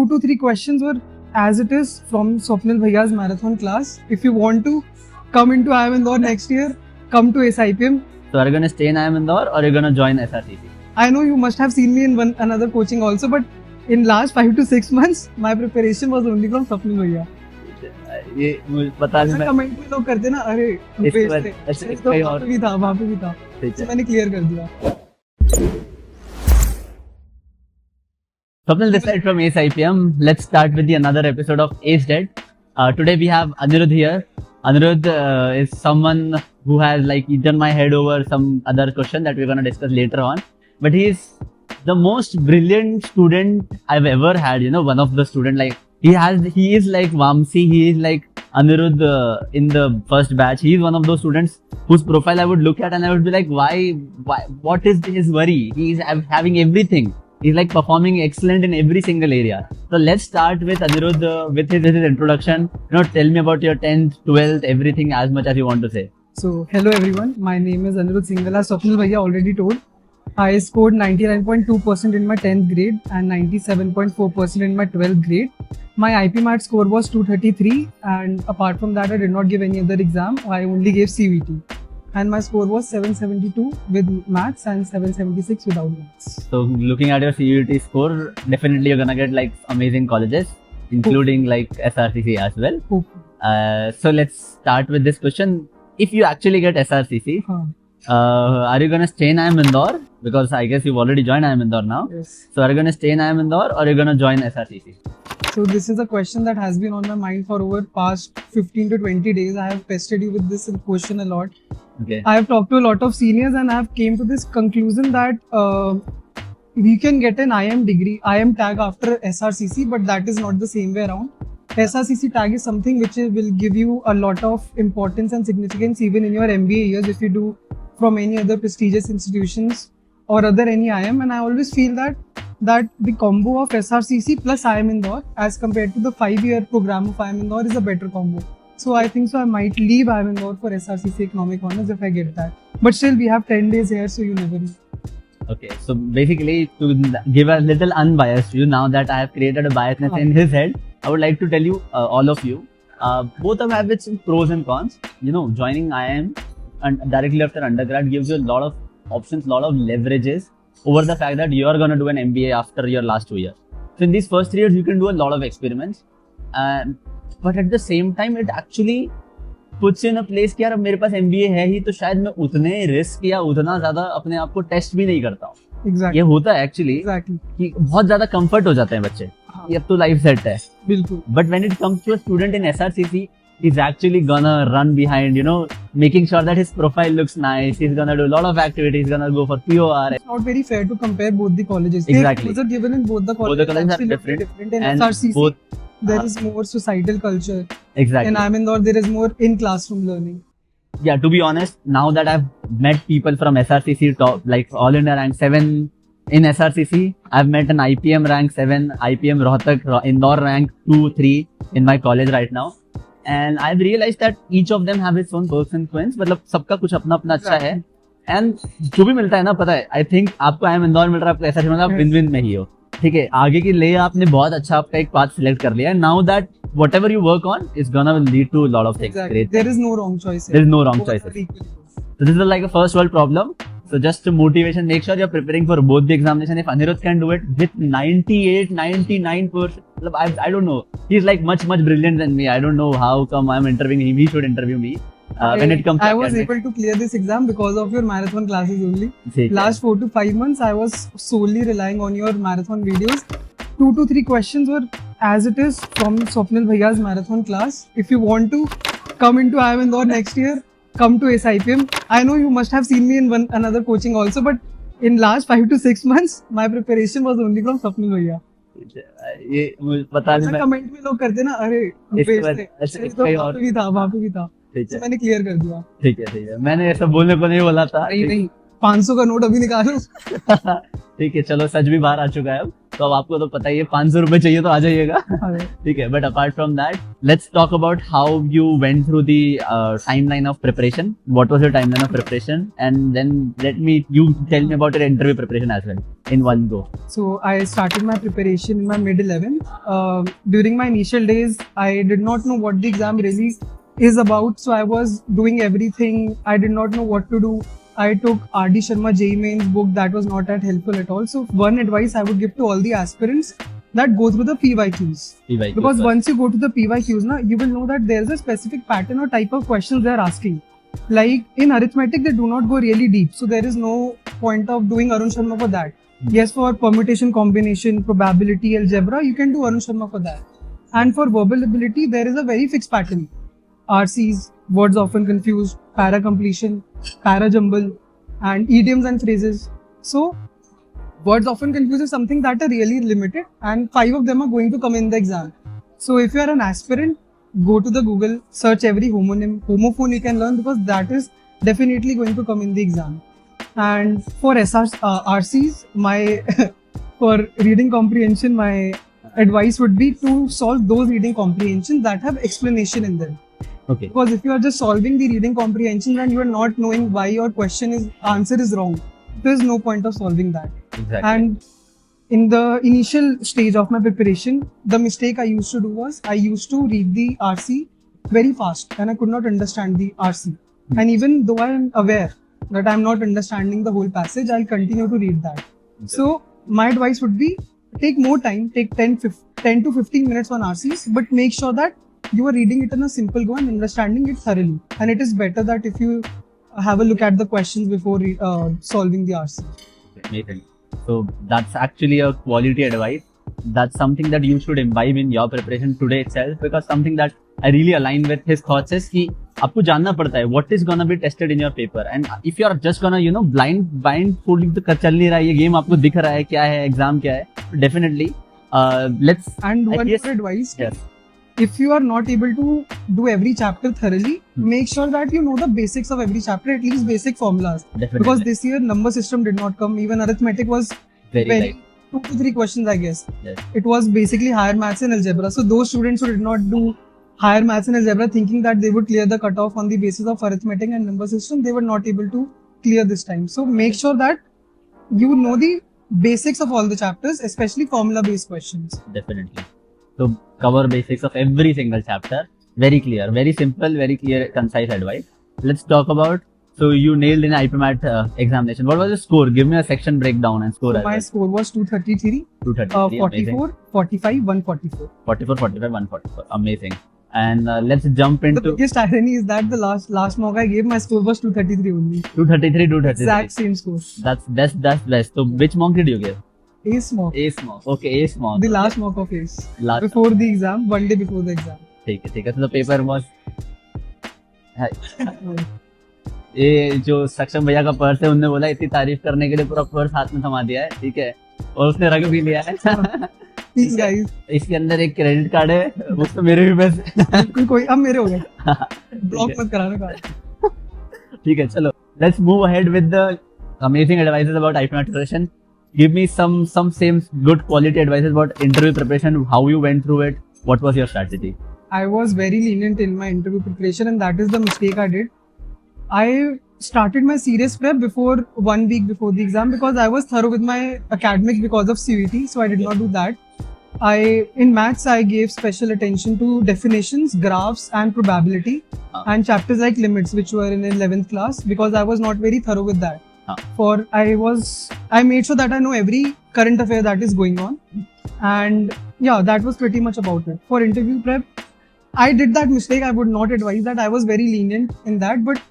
to 3 questions were as it is from Swapnil Bhaiya's marathon class. If you want to come into IIM Indore next year, come to SIPM. So are you going to stay in IIM Indore or are you going to join SRCC? I know you must have seen me in another coaching also, but in last 5 to 6 months, my preparation was only from Swapnil Bhaiya. ये मुझे पता नहीं, मैं comment में लोग करते ना, अरे तो वहाँ पे भी था, तो मैंने क्लियर कर दिया. Swapnil this side from ACE-IPM. Let's start with another episode of Ace Dead. Today we have Anirudh here. Anirudh is someone who has like eaten my head over some other question that we're going to discuss later on. But he is the most brilliant student I've ever had. You know, one of the student, like he is like Vamsi, he is like Anirudh in the first batch. He is one of those students whose profile I would look at and I would be like, why, what is his worry? He is having everything. He's like performing excellent in every single area. So let's start with Anirudh with his introduction. You know, tell me about your 10th, 12th, everything as much as you want to say. So hello everyone, my name is Anirudh Singhal. As Swapnil Bhaiya already told, I scored 99.2% in my 10th grade and 97.4% in my 12th grade. My IP Mat score was 233 and apart from that I did not give any other exam. I only gave CVT. And my score was 772 with maths and 776 without maths. So looking at your CUET score, definitely you're gonna get like amazing colleges, including like SRCC as well. So let's start with this question. If you actually get SRCC, are you gonna stay in IIM Indore? Because I guess you've already joined IIM Indore now. Yes. So are you gonna stay in IIM Indore or are you gonna join SRCC? So this is a question that has been on my mind for over past 15 to 20 days. I have pestered you with this question a lot. Okay. I have talked to a lot of seniors and I have came to this conclusion that we can get an IIM degree, IIM tag after SRCC, but that is not the same way around. SRCC tag is something which will give you a lot of importance and significance even in your MBA years if you do from any other prestigious institutions or other any IIM. And I always feel that the combo of SRCC plus IIM Indore as compared to the 5-year program of IIM Indore is a better combo. So I think so I might leave IIM Indore for SRCC Economic Honors if I get that. But still we have 10 days here, so you never know. Okay, so basically to give a little unbiased view, now that I have created a biasness in his head, I would like to tell you, all of you, both of them have its pros and cons. You know, joining IIM and directly after undergrad gives you a lot of options, a lot of leverages over the fact that you are going to do an MBA after your last 2 years. So in these first 3 years, you can do a lot of experiments. But at the same time, it actually puts you in a place कि यार अब मेरे पास MBA है ही तो शायद मैं उतने risk या उतना ज्यादा अपने आप को टेस्ट भी नहीं करता हूँ. Exactly. ये होता है एक्चुअली कि बहुत ज्यादा कंफर्ट हो जाते हैं बच्चे कि अब तो लाइफ सेट है. बिल्कुल. But when it comes to a student in SRCC, he's actually gonna run behind, you know, making sure that his profile looks nice. He's gonna do a lot of activities. He's gonna go for POR. It's not very fair to compare both the colleges. Exactly. Those are given in both the colleges. Both the colleges are different. In and SRCC, both, there is more societal culture. Exactly. In IIM Indore, there is more in classroom learning. Yeah, to be honest, now that I've met people from SRCC top, like all India rank 7 in SRCC, I've met an IPM rank 7, IPM Rohtak, Indore rank 2, 3 in my college right now. And I've realized that each of them have its own perks and cons. मतलब सबका कुछ अपना अपना अच्छा है. And जो भी मिलता है ना, पता है, I think आपको IIM Indore मिल रहा है, आपको ऐसा मिल रहा है, आप विन-विन में ही हो. ठीक है, आगे के लिए आपने बहुत अच्छा आपका एक पाथ सिलेक्ट कर लिया. Now that whatever you work on is gonna lead to a lot of things. Exactly. Great. There is no wrong choice. There is no wrong choices. So this is like a first world problem. So just to motivation, make sure you're preparing for both the examination. If Anirudh can do it with 98, 99%, I don't know. He's like much brilliant than me. I don't know how come I'm interviewing him. He should interview me. When it comes to I was able to clear this exam because of your marathon classes only. Last 4 to 5 months, I was solely relying on your marathon videos. 2 to 3 questions were as it is from Swapnil Bhaiya's marathon class. If you want to come into IIM Indore next year, come to SIPM. I know you must have seen me in another coaching also, but in last 5 to 6 months, my preparation was only from Swapnil Bhaiya. ये मुझे पता नहीं. Comment में लोग करते ना, अरे वहाँ पे भी था. तो मैंने क्लियर कर दिया. ठीक है, मैंने ऐसा बोलने को नहीं बोला था. नहीं 500 का नोट अभी निकालो. ठीक है, चलो सच भी बाहर आ चुका है अब. तो अब आपको तो पता ही है 500 रुपए चाहिए तो आ जाइएगा. ठीक है, but apart from that, let's talk about how you went through the timeline of preparation. What was your timeline of preparation? And then you tell me about your interview preparation as well in one go. So I started my preparation in my mid 11th. During my initial days, I did not know what the exam really is about. So I was doing everything. I did not know what to do. I took R.D. Sharma JEE Mains book. That was not that helpful at all. So one advice I would give to all the aspirants that go through the PYQs. Because once you go to the PYQs, you will know that there is a specific pattern or type of questions they are asking. Like in arithmetic, they do not go really deep. So there is no point of doing Arun Sharma for that. Yes, for permutation, combination, probability, algebra, you can do Arun Sharma for that. And for verbal ability, there is a very fixed pattern. RCs, words often confused, para completion, para jumble, and idioms and phrases. So, words often confused is something that are really limited, and 5 of them are going to come in the exam. So, if you are an aspirant, go to the Google, search every homonym, homophone you can learn because that is definitely going to come in the exam. And for RCs, my for reading comprehension, my advice would be to solve those reading comprehensions that have explanation in them. Okay. Because if you are just solving the reading comprehension and you are not knowing why your answer is wrong, there is no point of solving that. Exactly. And in the initial stage of my preparation, the mistake I used to do was I used to read the RC very fast and I could not understand the RC. And even though I am aware that I am not understanding the whole passage, I'll continue to read that. Okay. So my advice would be take more time, take 10 to 15 minutes on RCs, but make sure that you are reading it in a simple go and understanding it thoroughly. And it is better that if you have a look at the questions before solving the RC. Amazing. So that's actually a quality advice. That's something that you should imbibe in your preparation today itself, because something that I really align with his thoughts is कि आपको जानना पड़ता है what is gonna be tested in your paper, and if you are just gonna blind folding तो चल नहीं रहा है, ये game आपको दिख रहा है क्या है, exam क्या है, definitely let's. And one more advice. Yes. If you are not able to do every chapter thoroughly, make sure that you know the basics of every chapter, at least basic formulas. Definitely. Because this year number system did not come. Even arithmetic was very 2 to 3 questions, I guess. Yes. It was basically higher maths and algebra. So those students who did not do higher maths and algebra thinking that they would clear the cutoff on the basis of arithmetic and number system, they were not able to clear this time. So make sure that you know the basics of all the chapters, especially formula based questions. Definitely. So cover basics of every single chapter. Very clear, very simple, very clear, concise advice. Let's talk about, so you nailed in IPMAT examination. What was the score? Give me a section breakdown and score. So my score was 233, 44, 45, 144. 44, 45, 144. Amazing. And let's jump into... The biggest irony is that the last mock I gave, my score was 233 only. 233. Exact same score. That's best. So which mock did you give? Ace mock. Okay, Ace mock. The last mock of Ace. Before the exam, one day before the exam. ठीक है. So the paper was... ये जो सक्षम भैया का purse है, उनने बोला इतनी तारीफ करने के लिए पूरा पर्स हाथ में थमा दिया है, ठीक है, और उसने रंग भी लिया है. इसके अंदर एक क्रेडिट कार्ड है, उसमें मेरे भी पैसे कोई अब मेरे हो गए. ब्लॉक मत कराना कार्ड. ठीक है, चलो let's move ahead with the amazing advices about IPMAT preparation. Give me some same good quality advices about interview preparation, how you went through it, what was your strategy? I was very lenient in my interview preparation, and that is the mistake I did. I started my serious prep before 1 week before the exam because I was thorough with my academics because of CUET, so I did not do that. In maths, I gave special attention to definitions, graphs, and probability, and chapters like limits, which were in 11th class, because I was not very thorough with that. I made sure that I know every current affair that is going on, and yeah, that was pretty much about it. For interview prep, I did that mistake. I would not advise that. I was very lenient in that, but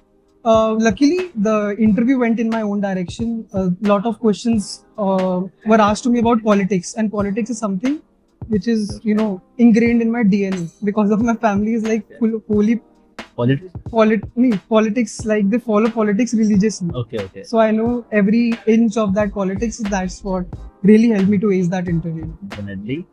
luckily the interview went in my own direction. A lot of questions were asked to me about politics, and politics is something which is ingrained in my DNA because of my family is like holy. Politics, like they follow politics religiously. Okay. So I know every inch of that politics. That's what really helped me to ace that interview. Definitely.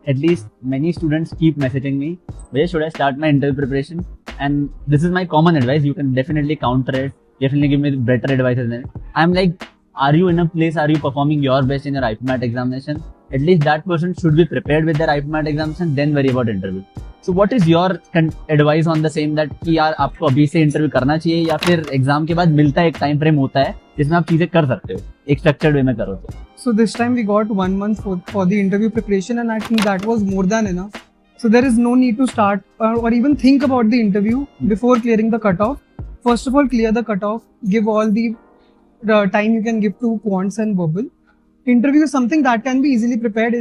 At least many students keep messaging me, where should I start my interview preparation? And this is my common advice. You can definitely counter it. Definitely give me better advice than it. I'm like, are you in a place, are you performing your best in your IPMAT examination? At least that person should be prepared with their IPMAT examination, then worry about interview. So what is your advice on the same that कि यार आपको अभी से interview करना चाहिए या फिर exam के बाद मिलता है एक टाइम फ्रेम होता है जिसमें आप चीजें कर सकते हो एक स्ट्रक्चर्ड वे में करो तो. So this time we got 1 month for the interview preparation, and I think that was more than enough. So there is no need to start or even think about the interview before clearing the cutoff. First of all, clear the cutoff. Give all the time you can give to quants and verbal. Interview is something that can be easily prepared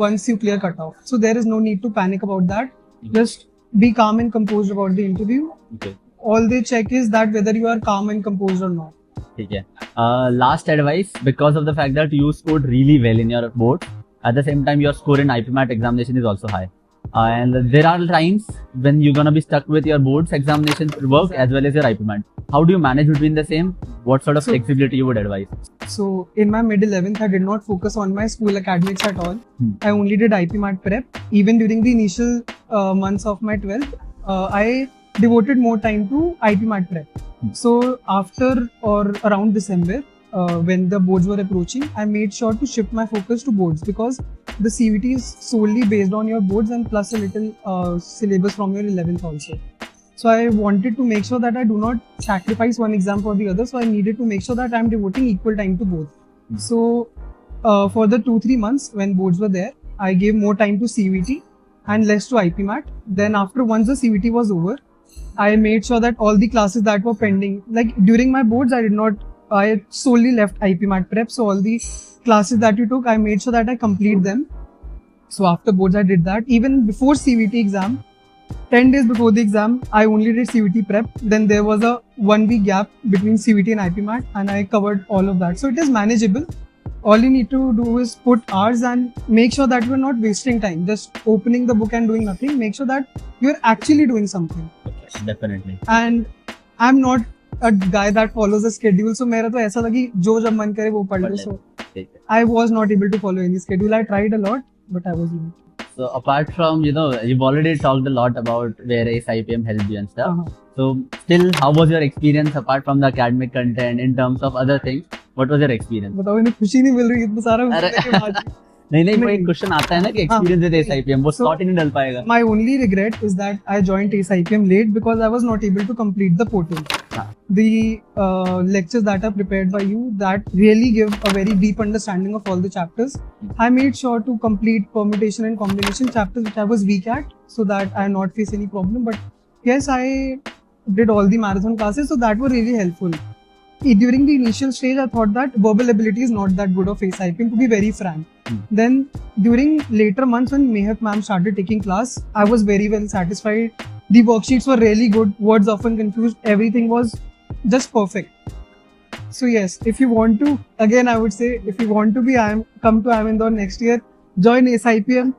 once you clear cutoff. So there is no need to panic about that. Just be calm and composed about the interview. Okay. All they check is that whether you are calm and composed or not. ठीक है. Last advice, because of the fact that you scored really well in your board, at the same time your score in IPMAT examination is also high. And there are times when you're gonna be stuck with your boards examination work as well as your IPMAT. How do you manage between the same? What sort of flexibility you would advise? So in my mid-11th, I did not focus on my school academics at all. I only did IPMAT prep. Even during the initial months of my 12th, I devoted more time to IPMAT prep. So after or around December, when the boards were approaching, I made sure to shift my focus to boards because the CVT is solely based on your boards and plus a little syllabus from your 11th also. So I wanted to make sure that I do not sacrifice one exam for the other. So I needed to make sure that I am devoting equal time to both. So for the 2-3 months when boards were there, I gave more time to CVT and less to IPMAT. Then once the CVT was over, I made sure that all the classes that were pending, like during my boards, I solely left IPMAT prep. So all the classes that you took, I made sure that I complete them. So after boards, I did that. Even before CVT exam, 10 days before the exam, I only did CVT prep. Then there was a 1 week gap between CVT and IPMAT, and I covered all of that. So it is manageable. All you need to do is put hours and make sure that you are not wasting time. Just opening the book and doing nothing. Make sure that you are actually doing something. Okay, definitely. And I'm not a guy that follows a schedule. So मेरा तो ऐसा था कि जो जब मन करे वो पढ़ ले. So I was not able to follow any schedule. I tried a lot, but I was not. So apart from, you've already talked a lot about where ACE IPM helped you and stuff. So still, how was your experience apart from the academic content in terms of other things? What was your experience? बताओ इन्हें खुशी नहीं मिल रही इतना सारा के बाद. नहीं वो एक क्वेश्चन आता है ना कि एक्सपीरियंस विद ACE IPM वो स्लॉट ही नहीं डल पाएगा. My only regret is that I joined ACE IPM late because I was not able to complete the portal. The lectures that are prepared by you that really give a very deep understanding of all the chapters. I made sure to complete permutation and combination chapters which I was weak at so that I not face any problem. But yes, I did all the marathon classes, so that were really helpful. During the initial stage, I thought that verbal ability is not that good of ACE IPM, to be very frank. Then during later months when Mehak ma'am started taking class, I was very well satisfied. The worksheets were really good, words often confused, everything was just perfect. So yes, if you want to, again I would say, if you want to be come to IIM Indore next year, join ACE IPM.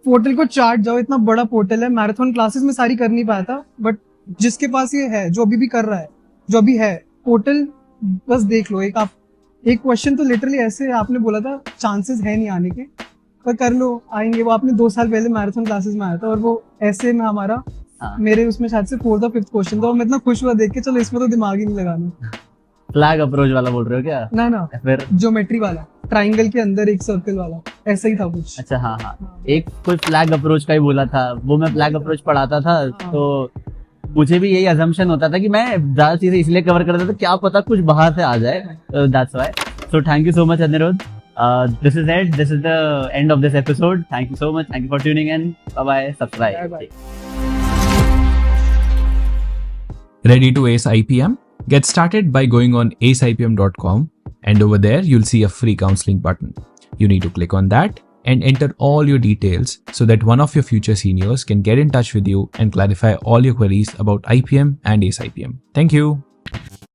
Portal को chart जाओ, इतना बड़ा portal है. Marathon classes में सारी कर नहीं पाया था, बट जिसके पास ये है, जो अभी भी कर रहा है, जो अभी है, पोर्टल बस देख लो. एक क्वेश्चन तो लिटरली ऐसे आपने बोला था चांसेस है नहीं आने के, पर कर लो, आएंगे. वो आपने 2 साल पहले मैराथन क्लासेस में आया था और वो ऐसे में हमारा मेरे उसमें शायद से 4th or 5th क्वेश्चन था और मैं इतना खुश हुआ देख के, चलो इसमें तो दिमाग ही नहीं लगाना. फ्लैग अप्रोच वाला बोल रहे हो क्या? ना फिर ज्योमेट्री वाला, ट्राइंगल के अंदर एक सर्कल वाला, ऐसा ही था कुछ. अच्छा हाँ. एक कोई फ्लैग अप्रोच का ही बोला था, वो मैं फ्लैग अप्रोच पढ़ाता था. तो मुझे भी यही अजम्पशन होता था कि मैं ज्यादा चीजें इसलिए कवर करता था, क्या पता कुछ बाहर से आ जाए. That's why. So thank you so much, Anirudh. This is it. This is the end of this episode. Thank you so much. Thank you for tuning in. Bye-bye. Subscribe. Bye-bye. Ready to ACE IPM? Get started by going on aceipm.com, and over there you'll see a free counseling button. You need to click on that and enter all your details so that one of your future seniors can get in touch with you and clarify all your queries about IPM and ACE IPM. Thank you.